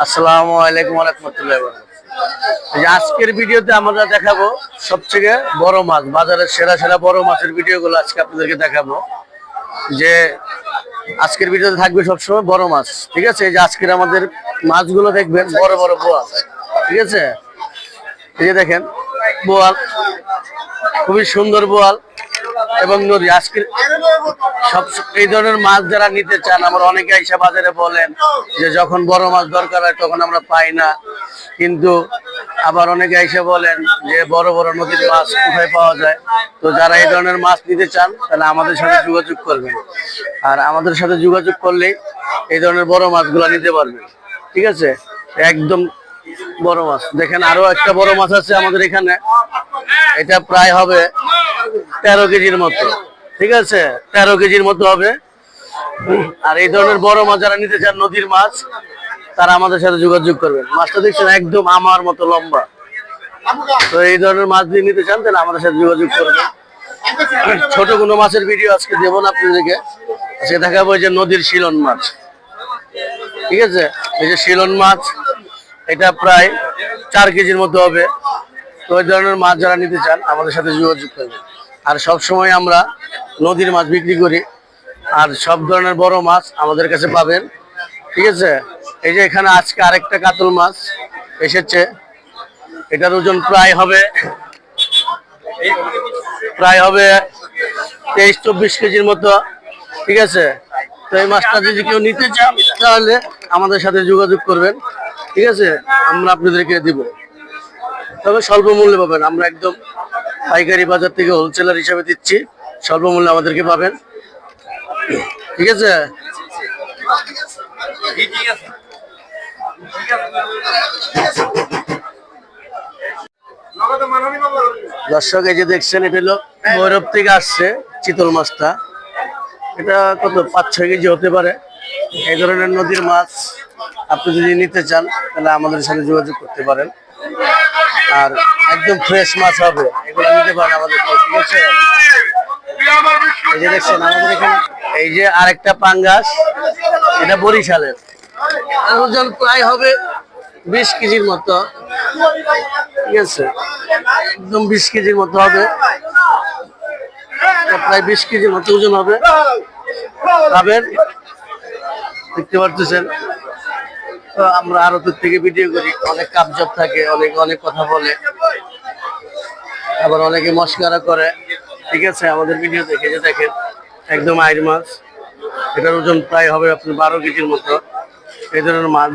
আসসালামু আলাইকুম ওয়া রাহমাতুল্লাহি ওয়া বারাকাতুহু। আজকের ভিডিওতে আমরা দেখাবো সবথেকে বড় মাছ, বাজারের সেরা সেরা বড় মাছের ভিডিওগুলো আজকে আপনাদেরকে দেখাবো। যে আজকের ভিডিওতে থাকবে সবসময় বড় মাছ, ঠিক আছে। এই যে আজকের আমাদের মাছগুলো দেখবেন বড় বড় বোয়াল, ঠিক আছে। এই যে দেখেন বোয়াল, খুবই সুন্দর বোয়াল এবং নদী। আজকে সব এই ধরনের মাছ যারা নিতে চান, আমরা অনেকে আইসা বাজারে বলেন যে যখন বড় মাছ দরকার হয় তখন আমরা পাই না, কিন্তু আবার অনেকে আইসা বলেন যে বড় বড় নদীর মাছ কোথায় পাওয়া যায়। তো যারা এই ধরনের মাছ নিতে চান তাহলে আমাদের সাথে যোগাযোগ করবেন, আর আমাদের সাথে যোগাযোগ করলেই এই ধরনের বড় মাছগুলো নিতে পারবেন, ঠিক আছে। একদম বড় মাছ দেখেন, আরো একটা বড় মাছ আছে আমাদের এখানে, এটা প্রায় হবে 13 কেজির মতো, ঠিক আছে। 13 কেজির মতো হবে। আর এই ধরনের বড় মাছ যারা নিতে চান, নদীর মাছ, তারা আমাদের সাথে যোগাযোগ করবেন। মাছটা দেখছেন একদম আমার মতো লম্বা। তো এই ধরনের মাছ দিয়ে নিতে চান তাহলে আমাদের সাথে যোগাযোগ করবেন। ছোট কোনো মাছের ভিডিও আজকে দেবো না আপনাদেরকে, আজকে দেখাবো যে নদীর শিলন মাছ, ঠিক আছে। এই যে শিলন মাছ, এটা প্রায় 4 কেজির মতো হবে। তো ওই ধরনের মাছ যারা নিতে চান আমাদের সাথে যোগাযোগ করবেন। আর সব সময় আমরা নদীর মাছ বিক্রি করি, আর সব ধরনের বড় মাছ আমাদের কাছে পাবেন, ঠিক আছে। এই যে এখানে আজকে আরেকটা কাতল মাছ এসেছে, এটার ওজন প্রায় হবে 23-24 কেজির মতো, ঠিক আছে। তো এই মাছটা যদি কেউ নিতে চান তাহলে আমাদের সাথে যোগাযোগ করবেন, ঠিক আছে। আমরা আপনাদেরকে দিব, তবে স্বল্প মূল্যে পাবেন। আমরা একদম পাইকারি বাজার থেকে হোলসেলার হিসাবে দিচ্ছি, স্বল্প মূল্যে আমাদেরকে পাবেন, ঠিক আছে। দর্শক, এই যে দেখছেন এটা হলো ভৈরব থেকে আসছে চিতল মাছটা। এটা কত 5-6 কেজি হতে পারে। এই ধরনের নদীর মাছ আপনি যদি নিতে চান তাহলে আমাদের সাথে যোগাযোগ করতে পারেন, আর একদম ফ্রেশ মাছ হবে, এগুলো নিতে পারেন আমাদের, ঠিক আছে। এই যে দেখছেন আমাদের এখানে এই যে আরেকটা পাঙ্গাস, এটা বরিশালের, ওজন প্রায় হবে 20 কেজির মতো, ঠিক আছে। একদম 20 কেজির মতো হবে, প্রায় 20 কেজির মতো ওজন হবে, পাবেন, দেখতে পারতেছেন। তো আমরা আরো দূর থেকে ভিডিও করি, অনেক কাপজব থাকে, অনেক কথা বলে, আবার অনেকে মস্কারা করে, ঠিক আছে। আমাদের ভিডিও দেখে যে দেখেন একদম আইর মাছ, এটার ওজন প্রায় হবে আপনার 12 কেজির মতো। এই ধরনের মাছ